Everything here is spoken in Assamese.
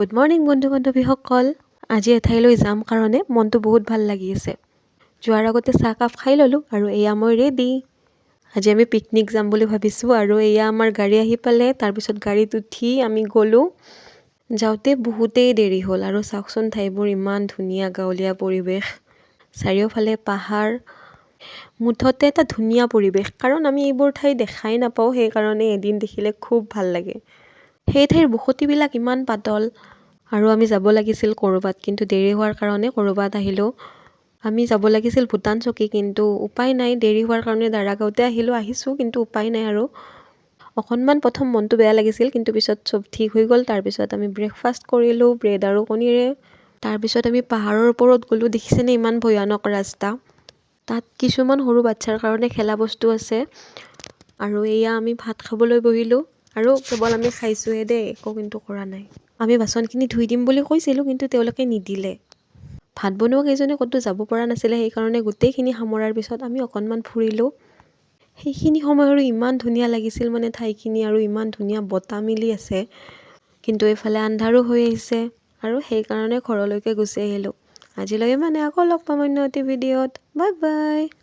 গুড মৰ্ণিং বন্ধু বান্ধৱীসকল। আজি এঠাইলৈ যাম কাৰণে মনটো বহুত ভাল লাগি আছে। যোৱাৰ আগতে চাহকাপ খাই ল'লোঁ আৰু এয়া মই ৰেডি। আজি আমি পিকনিক যাম বুলি ভাবিছোঁ আৰু এয়া আমাৰ গাড়ী আহি পালে। তাৰপিছত গাড়ীত উঠি আমি গ'লোঁ। যাওঁতে বহুতেই দেৰি হ'ল আৰু চাওকচোন ঠাইবোৰ ইমান ধুনীয়া গাঁৱলীয়া পৰিৱেশ। চাৰিওফালে পাহাৰ, মুঠতে এটা ধুনীয়া পৰিৱেশ। কাৰণ আমি এইবোৰ ঠাই দেখাই নাপাওঁ, সেইকাৰণে এদিন দেখিলে খুব ভাল লাগে। সেই ঠাইৰ বসতিবিলাক ইমান পাতল আৰু আমি যাব লাগিছিল ক'ৰবাত, কিন্তু দেৰি হোৱাৰ কাৰণে ক'ৰবাত আহিলোঁ। আমি যাব লাগিছিল ভূটান চকী, কিন্তু উপায় নাই, দেৰি হোৱাৰ কাৰণে দাৰাগাঁৱতে আহিছোঁ, কিন্তু উপায় নাই আৰু। অকণমান প্ৰথম মনটো বেয়া লাগিছিল, কিন্তু পিছত চব ঠিক হৈ গ'ল। তাৰপিছত আমি ব্ৰেকফাষ্ট কৰিলোঁ ব্ৰেড আৰু কণীৰে। তাৰপিছত আমি পাহাৰৰ ওপৰত গ'লোঁ। দেখিছেনে ইমান ভয়ানক ৰাস্তা। তাত কিছুমান সৰু বাচ্ছাৰ কাৰণে খেলা বস্তু আছে। আৰু এয়া আমি ভাত খাবলৈ বহিলোঁ আৰু কেৱল আমি খাইছোঁহে দেই, একো কিন্তু কৰা নাই। আমি বাচনখিনি ধুই দিম বুলি কৈছিলোঁ, কিন্তু তেওঁলোকে নিদিলে। ভাত বনোৱা কেইজনে ক'তো যাব পৰা নাছিলে, সেইকাৰণে গোটেইখিনি সামৰাৰ পিছত আমি অকণমান ফুৰিলোঁ। সেইখিনি সময় আৰু ইমান ধুনীয়া লাগিছিল মানে ঠাইখিনি, আৰু ইমান ধুনীয়া বতাহ মিলি আছে। কিন্তু এইফালে আন্ধাৰো হৈ আহিছে আৰু সেইকাৰণে ঘৰলৈকে গুচি আহিলোঁ। আজিলৈ মানে আকৌ লগ পাম অন্য এটি ভিডিঅ'ত। Bye bye.